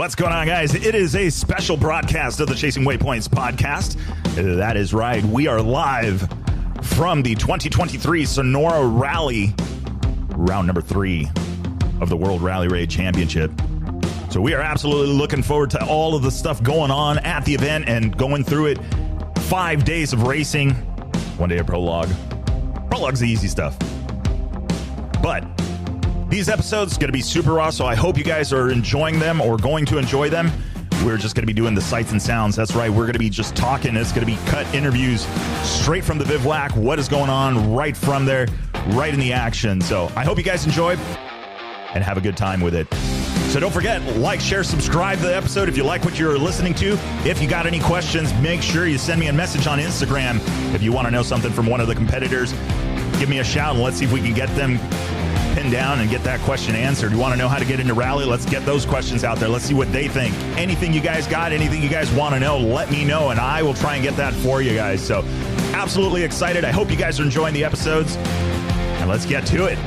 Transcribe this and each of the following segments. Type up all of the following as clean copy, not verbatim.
What's going on, guys? It is a special broadcast of the Chasing Waypoints podcast. That is right. We are live from the 2023 Sonora Rally, round number 3 of the World Rally Raid Championship. So we are absolutely looking forward to all of the stuff going on at the event and going through it. 5 days of racing, 1 day of prologue. Prologue's the easy stuff. But these episodes are going to be super raw, so I hope you guys are enjoying them or going to enjoy them. We're just going to be doing the sights and sounds. That's right. We're going to be just talking. It's going to be cut interviews straight from the bivouac. What is going on right from there, right in the action. So I hope you guys enjoy and have a good time with it. So don't forget, like, share, subscribe to the episode if you like what you're listening to. If you got any questions, make sure you send me a message on Instagram. If you want to know something from one of the competitors, give me a shout and let's see if we can get them pinned down and get that question answered. You want to know how to get into rally? Let's get those questions out there. Let's see what they think. Anything you guys got, anything you guys want to know, let me know, and I will try and get that for you guys. So absolutely excited. I hope you guys are enjoying the episodes, and let's get to it.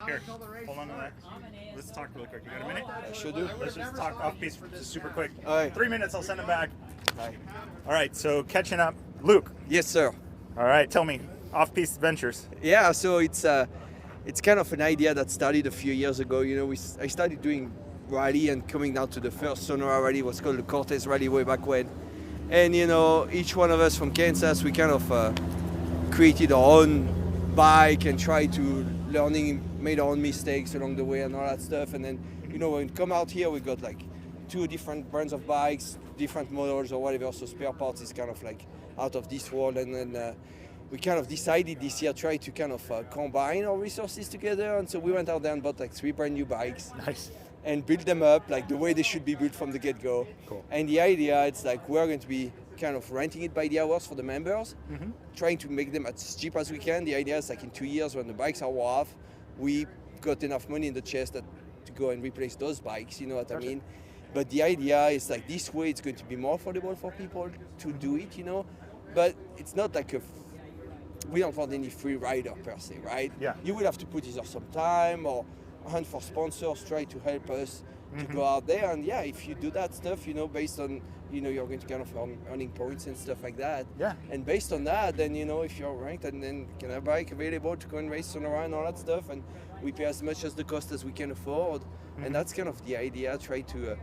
Here, hold on to that. Let's talk really quick. You got a minute? I sure do. Let's just talk off piste just super quick. All right. 3 minutes, I'll send them back. All right. All right, so catching up. Luc. Yes, sir. All right, tell me, Off Piste Adventures. Yeah, so it's kind of an idea that started a few years ago. You know, I started doing rally and coming down to the first Sonora Rally. It was called the Cortez Rally way back when. And, you know, each one of us from Kansas, we kind of created our own bike and tried to made our own mistakes along the way and all that stuff. And then, you know, when we come out here, we got like 2 different brands of bikes, different models or whatever. So spare parts is kind of like out of this world. And then we kind of decided this year try to kind of combine our resources together. And so we went out there and bought like 3 brand new bikes. Nice. And build them up like the way they should be built from the get-go. Cool. And the idea, it's like we're going to be kind of renting it by the hours for the members, trying to make them as cheap as we can. The idea is like in 2 years when the bikes are off, we got enough money in the chest to go and replace those bikes, you know what I mean? But the idea is like this way it's going to be more affordable for people to do it, you know? But it's not like we don't want any free rider per se, right? Yeah. You will have to put either some time or hunt for sponsors, try to help us to go out there. And yeah, if you do that stuff, you know, based on, you know, you're going to kind of earning points and stuff like that. Yeah. And based on that, then, you know, if you're ranked and then can have a bike available to go and race Sonora and all that stuff, and we pay as much as the cost as we can afford. And that's kind of the idea, try to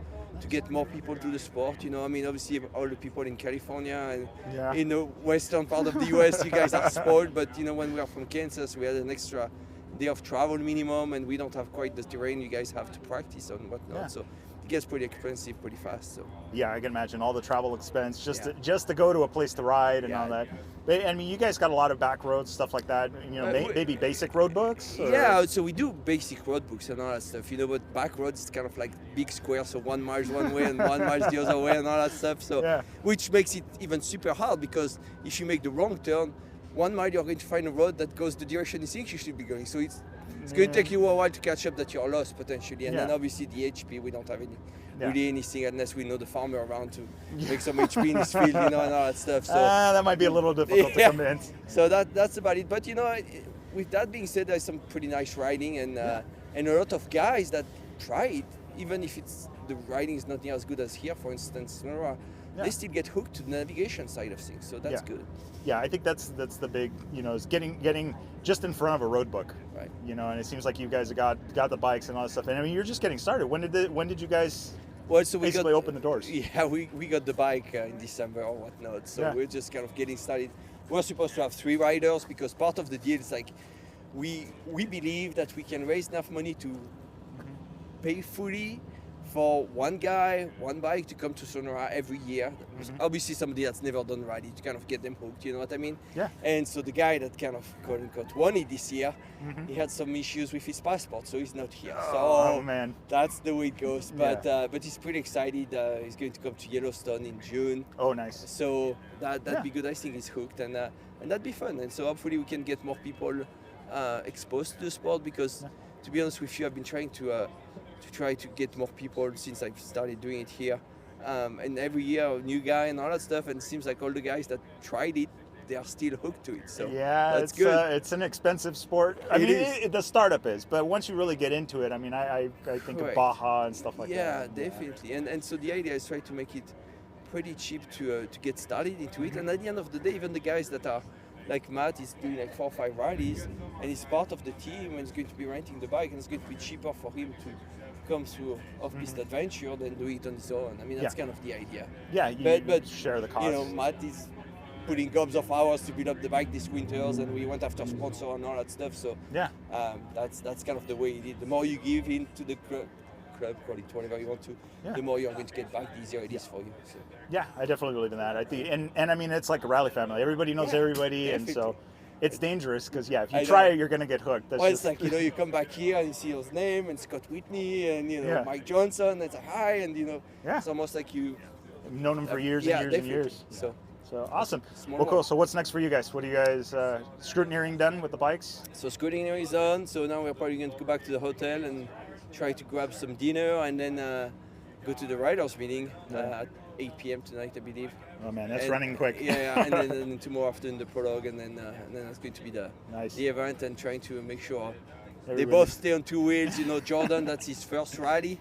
get more people to the sport, you know. I mean, obviously all the people in California and in the western part of the US, you guys are spoiled, but you know, when we are from Kansas, we had an extra day of travel minimum, and we don't have quite the terrain you guys have to practice on and whatnot. So it gets pretty expensive pretty fast. So yeah, I can imagine all the travel expense just to go to a place to ride and all that. I mean, you guys got a lot of back roads, stuff like that. You know, maybe basic road books. Or? Yeah, so we do basic road books and all that stuff. You know, but back roads is kind of like big squares, so 1 mile one way and 1 mile the other way and all that stuff. So which makes it even super hard, because if you make the wrong turn, 1 mile you're going to find a road that goes the direction you think you should be going. So it's going to take you a while to catch up that you're lost potentially. And then obviously the HP, we don't have really anything unless we know the farmer around to make some HP in his field, you know, and all that stuff. So that might be a little difficult to convince. So that's about it. But you know, with that being said, there's some pretty nice riding, and a lot of guys that try it, even if the riding is not near as good as here, for instance, Sonora, they still get hooked to the navigation side of things. So that's good. Yeah, I think that's the big, you know, is getting just in front of a road book, right? You know, and it seems like you guys got the bikes and all that stuff. And I mean, you're just getting started. When did you guys basically open the doors? Yeah, we got the bike in December or whatnot. So we're just kind of getting started. We're supposed to have 3 riders, because part of the deal is like we believe that we can raise enough money to pay fully for one guy, one bike to come to Sonora every year. Obviously somebody that's never done rally to kind of get them hooked, you know what I mean? Yeah. And so the guy that kind of quote unquote won it this year, he had some issues with his passport, so he's not here. Oh man. That's the way it goes. But he's pretty excited. He's going to come to Yellowstone in June. Oh nice. So that'd be good. I think he's hooked, and that'd be fun. And so hopefully we can get more people exposed to the sport, because to be honest with you, I've been trying to get more people since I've started doing it here, and every year a new guy and all that stuff, and it seems like all the guys that tried it, they are still hooked to it. So that's good. It's an expensive sport. I mean, the startup is, but once you really get into it, I mean, I think of Baja and stuff like that. Yeah, definitely. And so the idea is try to make it pretty cheap to get started into it, and at the end of the day, even the guys that are like Matt is doing like 4 or 5 rallies, and he's part of the team, and he's going to be renting the bike, and it's going to be cheaper for him to come through Off Piste Adventure than do it on his own. I mean, that's kind of the idea. Yeah, but share the cost. You know, Matt is putting gobs of hours to build up the bike this winters, and we went after sponsor and all that stuff. So that's kind of the way he did. The more you give into the club, call it whatever you want to, the more you're going to get back, the easier it is for you. So. Yeah, I definitely believe in that. I think, and I mean, it's like a rally family. Everybody knows everybody, and so it's dangerous, because if you try it, you're going to get hooked. That's it's like, you know, you come back here and you see his name and Scott Whitney and, you know, Mike Johnson, it's like, hi, and, you know, it's almost like you've known him for years and years and years. So awesome. Well, cool. So what's next for you guys? What are you guys, scrutineering done with the bikes? So scrutineering is done. So now we're probably going to go back to the hotel and try to grab some dinner, and then go to the riders meeting at 8 p.m. tonight, I believe. Oh man, that's running quick. And then tomorrow afternoon the prologue, and then that's going to be the event, and trying to make sure they both stay on 2 wheels. You know, Jordan, that's his first rally.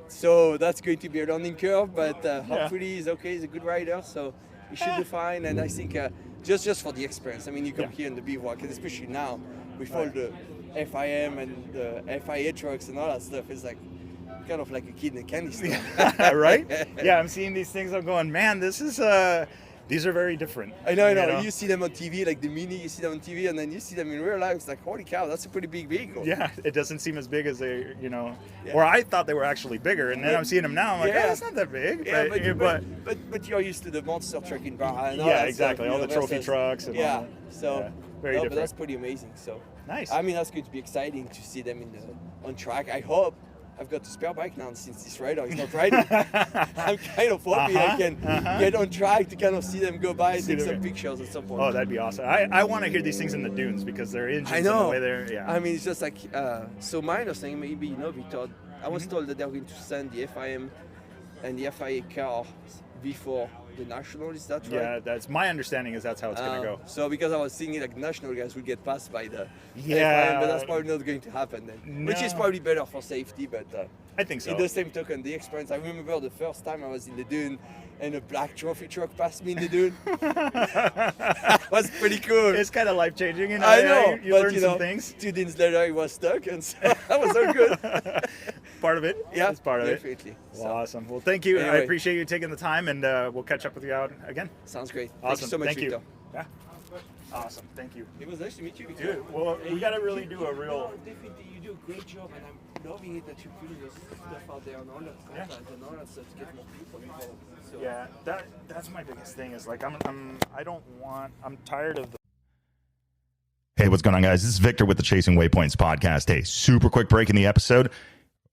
So that's going to be a learning curve, but hopefully he's okay. He's a good rider, so he should be fine. And I think just for the experience, I mean, you come here in the bivouac, and especially now with all the FIM and the FIA trucks and all that stuff, it's like kind of like a kid in a candy store. Right? Yeah, I'm seeing these things. I'm going, man, this is these are very different. I know. You see them on TV, like the Mini, you see them on TV, and then you see them in real life. It's like, holy cow, that's a pretty big vehicle. Yeah, it doesn't seem as big as they, you know, or I thought they were actually bigger, and then I'm seeing them now. I'm like, oh, it's not that big. Yeah, but you're used to the monster truck in Baja and all that exactly. Stuff, all the trophy trucks. And all that. So very different. But that's pretty amazing. So nice. I mean, that's going to be exciting to see them on track. I hope I've got a spare bike now since this rider is not riding. I'm kind of happy I can get on track to kind of see them go by and take some pictures at some point. Oh, that'd be awesome. I want to hear these things in the dunes because they're engines in the way they're, yeah. I mean, it's just like, so my understanding, maybe, Victor, I was told that they're going to send the FIM and the FIA car before the national, is that right? Yeah, that's my understanding is that's how it's going to go. So because I was thinking like national guys would get passed by the FIM, but that's probably not going to happen then. Which is probably better for safety, but I think so. In the same token, the experience, I remember the first time I was in the dune and a black trophy truck passed me in the dune. That was pretty cool. It's kind of life-changing, you know. I know. You learn some things. 2 dunes later, it was stuck, and so that was all good. Part of it. Yeah, it's part of definitely. it. Well, awesome. Well, thank you. Anyway. I appreciate you taking the time, and we'll catch up with you out again. Sounds great. Awesome. Thank you so much, Thank Victor. you. Yeah. Awesome. Thank you. It was nice to meet you, Victor. Dude, well, we got to really do a real... Definitely, you do a great job, and I'm loving it that you're putting this stuff out there on all that stuff and all that stuff to get more people involved. So. Yeah, that's my biggest thing is like I'm tired of the... Hey, what's going on, guys? This is Victor with the Chasing Waypoints podcast. Hey, super quick break in the episode.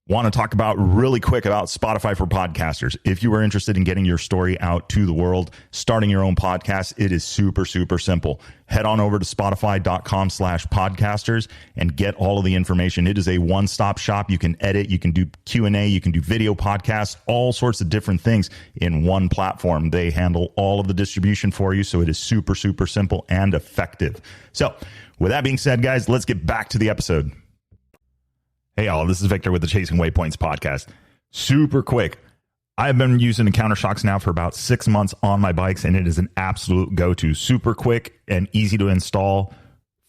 Want to talk about really quick about Spotify for podcasters. If you are interested in getting your story out to the world, starting your own podcast, it is super, super simple. Head on over to spotify.com/podcasters and get all of the information. It is a one-stop shop. You can edit, you can do Q&A, you can do video podcasts, all sorts of different things in one platform. They handle all of the distribution for you, so it is super, super simple and effective. So with that being said, guys, let's get back to the episode. Hey, y'all, this is Victor with the Chasing Waypoints podcast. Super quick. I've been using the countershocks now for about 6 months on my bikes, and it is an absolute go-to. Super quick and easy to install.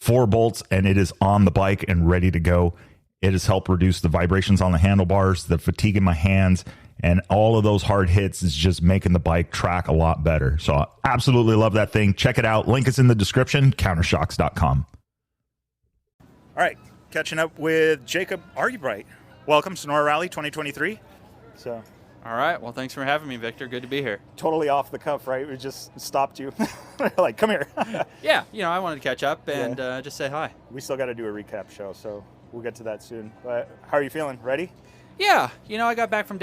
4 bolts, and it is on the bike and ready to go. It has helped reduce the vibrations on the handlebars, the fatigue in my hands, and all of those hard hits is just making the bike track a lot better. So I absolutely love that thing. Check it out. Link is in the description, countershocks.com. All right. Catching up with Jacob Argubright. Welcome, Sonora Rally 2023. So, all right. Well, thanks for having me, Victor. Good to be here. Totally off the cuff, right? We just stopped you. Like, come here. Yeah, I wanted to catch up and just say hi. We still got to do a recap show, so we'll get to that soon. But how are you feeling? Ready? Yeah. I got back from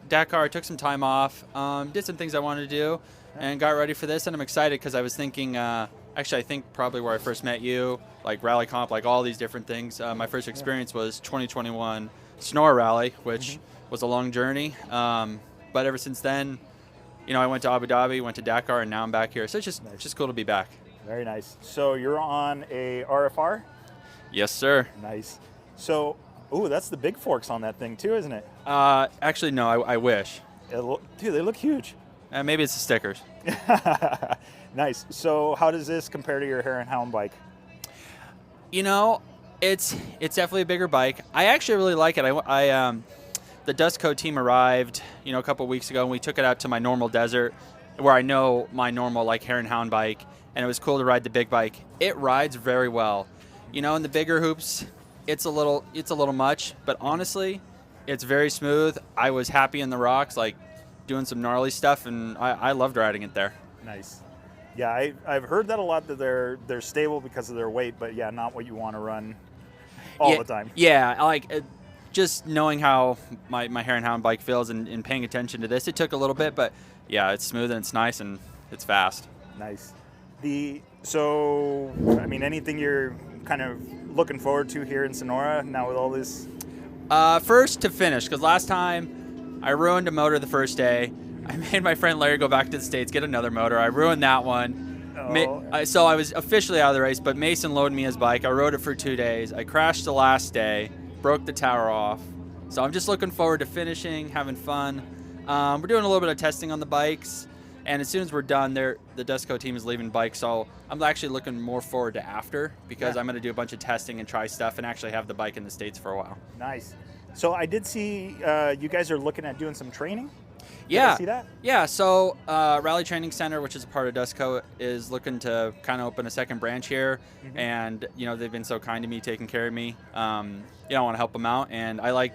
Dakar, took some time off, did some things I wanted to do, and got ready for this. And I'm excited because I was thinking, actually, I think probably where I first met you, like Rally Comp, like all these different things. My first experience was 2021 Sonora Rally, which was a long journey. But ever since then, I went to Abu Dhabi, went to Dakar, and now I'm back here. So it's just cool to be back. Very nice. So you're on a RFR? Yes, sir. Nice. So, that's the big forks on that thing too, isn't it? Actually, no, I wish. Dude, they look huge. Maybe it's the stickers. Nice. So how does this compare to your Hare and Hound bike? It's definitely a bigger bike. I actually really like it. The Dust Coat team arrived, a couple weeks ago, and we took it out to my normal desert, where I know my normal Hare and Hound bike, and it was cool to ride the big bike. It rides very well. In the bigger hoops, it's a little much, but honestly, it's very smooth. I was happy in the rocks, doing some gnarly stuff, and I loved riding it there. Nice. Yeah, I've heard that a lot, that they're stable because of their weight, but yeah, not what you want to run all the time. Yeah, just knowing how my Hare and Hound bike feels and paying attention to this, it took a little bit, but yeah, it's smooth and it's nice and it's fast. Nice. Anything you're kind of looking forward to here in Sonora now with all this? First to finish, because last time I ruined a motor the first day. I made my friend Larry go back to the States, get another motor. I ruined that one. So I was officially out of the race, but Mason loaded me his bike. I rode it for 2 days. I crashed the last day, broke the tower off. So I'm just looking forward to finishing, having fun. We're doing a little bit of testing on the bikes, and as soon as we're done, the Dustco team is leaving bikes, so I'm actually looking more forward to after, because I'm going to do a bunch of testing and try stuff and actually have the bike in the States for a while. Nice. So I did see you guys are looking at doing some training. Yeah. See that? Yeah. So Rally Training Center, which is a part of Dustco, is looking to kind of open a second branch here, and they've been so kind to me, taking care of me. I want to help them out, and I like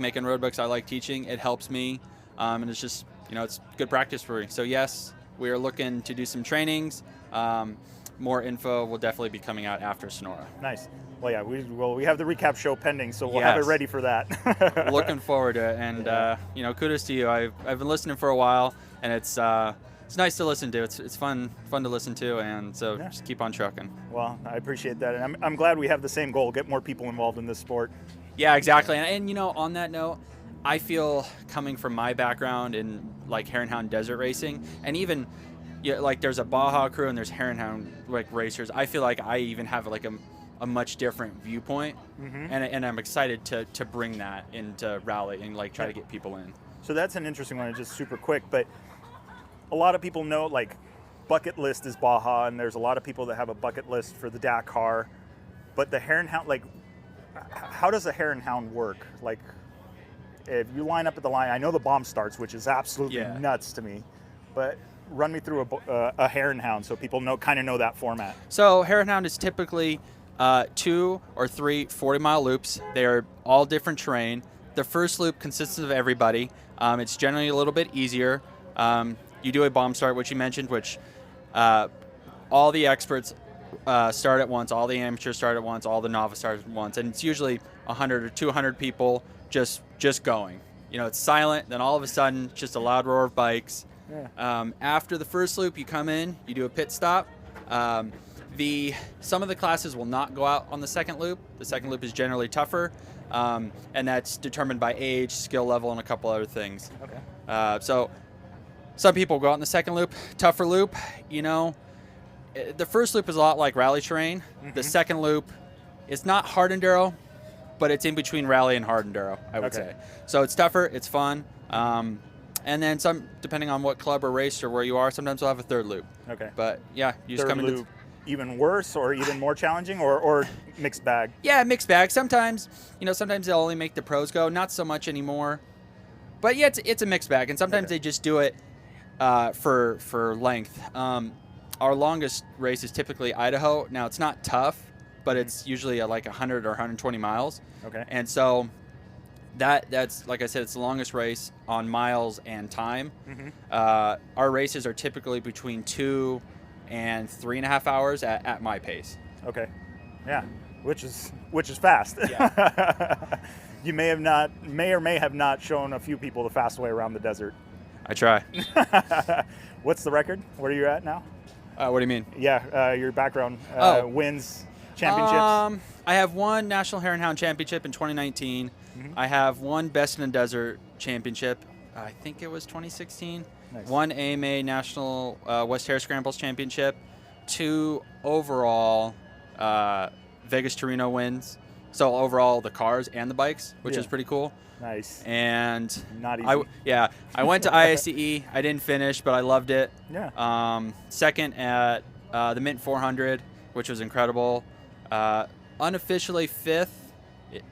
making road books. I like teaching. It helps me, and it's just it's good practice for me. So yes, we are looking to do some trainings. More info will definitely be coming out after Sonora. Nice. Well, yeah, we have the recap show pending, so we'll have it ready for that. Looking forward to it, and kudos to you. I've been listening for a while, and it's nice to listen to. It's fun to listen to, and so just keep on trucking. Well, I appreciate that, and I'm glad we have the same goal: get more people involved in this sport. Yeah, exactly. And on that note, I feel, coming from my background in like Hare and Hound desert racing, and even like there's a Baja crew and there's Hare and Hound like racers, I feel like I even have like a much different viewpoint, and I'm excited to bring that into rally and like try to get people in. So that's an interesting one, just super quick, but a lot of people know like bucket list is Baja, and there's a lot of people that have a bucket list for the Dakar, but the Hare and Hound, like, how does a Hare and Hound work? Like, if you line up at the line, I know the bomb starts, which is absolutely nuts to me, but run me through a Hare and Hound so people kind of know that format. So Hare and Hound is typically 2 or 3 40-mile loops. They are all different terrain. The first loop consists of everybody. It's generally a little bit easier. You do a bomb start, which you mentioned, which all the experts start at once, all the amateurs start at once, all the novice start at once, and it's usually 100 or 200 people just going. It's silent, then all of a sudden, just a loud roar of bikes. After the first loop, you come in, you do a pit stop. Some of the classes will not go out on the second loop. The second loop is generally tougher, and that's determined by age, skill level, and a couple other things. Okay. So some people go out in the second loop, tougher loop. The first loop is a lot like rally terrain. The second loop is not hard enduro, but it's in between rally and hard enduro, I would say. So it's tougher, it's fun. And then some, depending on what club or race or where you are, sometimes we'll have a third loop. Okay. But yeah, you just third come into loop, even worse or even more challenging, or mixed bag? Yeah, mixed bag. Sometimes, sometimes they'll only make the pros go, not so much anymore. But yeah, it's a mixed bag, and sometimes they just do it for length. Our longest race is typically Idaho. Now, it's not tough, but it's usually like 100 or 120 miles. Okay. And so that's, like I said, it's the longest race on miles and time. Our races are typically between 2 and 3.5 hours at my pace. Okay. Yeah. Which is fast. Yeah. You may or may have not shown a few people the fast way around the desert. I try. What's the record? Where are you at now? What do you mean? Yeah, your background, wins, championships. I have one National Hare and Hound Championship in 2019. I have one Best in the Desert Championship. I think it was 2016. Nice. One AMA National West Hare Scrambles Championship. 2 overall Vegas Torino wins. So overall, the cars and the bikes, which is pretty cool. Nice. And not easy. I went to ISCE. I didn't finish, but I loved it. Yeah. Second at the Mint 400, which was incredible. Unofficially 5th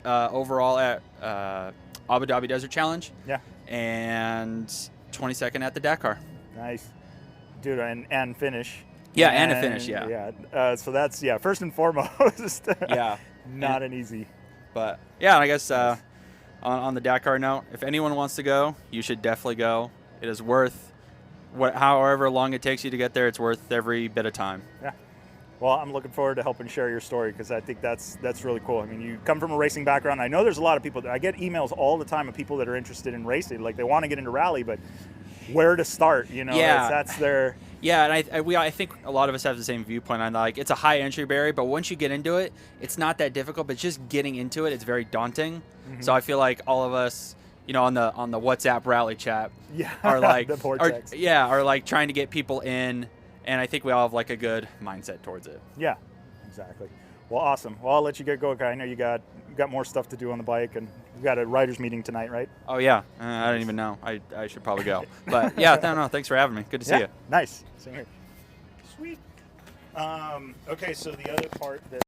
overall at Abu Dhabi Desert Challenge. Yeah. And 22nd at the Dakar. Nice. Dude, and finish. Yeah, and a finish, yeah. Yeah. So that's, first and foremost. Yeah. Not an easy. But, yeah, I guess on the Dakar note, if anyone wants to go, you should definitely go. It is worth however long it takes you to get there. It's worth every bit of time. Yeah. Well, I'm looking forward to helping share your story, because I think that's really cool. I mean, you come from a racing background. I know there's a lot of people. I get emails all the time of people that are interested in racing. Like, they want to get into rally, but where to start? That's their. Yeah, and I think a lot of us have the same viewpoint on, like, it's a high entry barrier, but once you get into it, it's not that difficult. But just getting into it, it's very daunting. So I feel like all of us, on the WhatsApp rally chat, are like, the vortex. are like trying to get people in, and I think we all have like a good mindset towards it. Yeah, exactly. Well, awesome. Well, I'll let you get going. I know you got more stuff to do on the bike, and you got a riders meeting tonight, right? Oh yeah, I don't even know. I should probably go. But yeah, no, thanks for having me. Good to see you. Nice. Same here. Sweet. Okay, so the other part that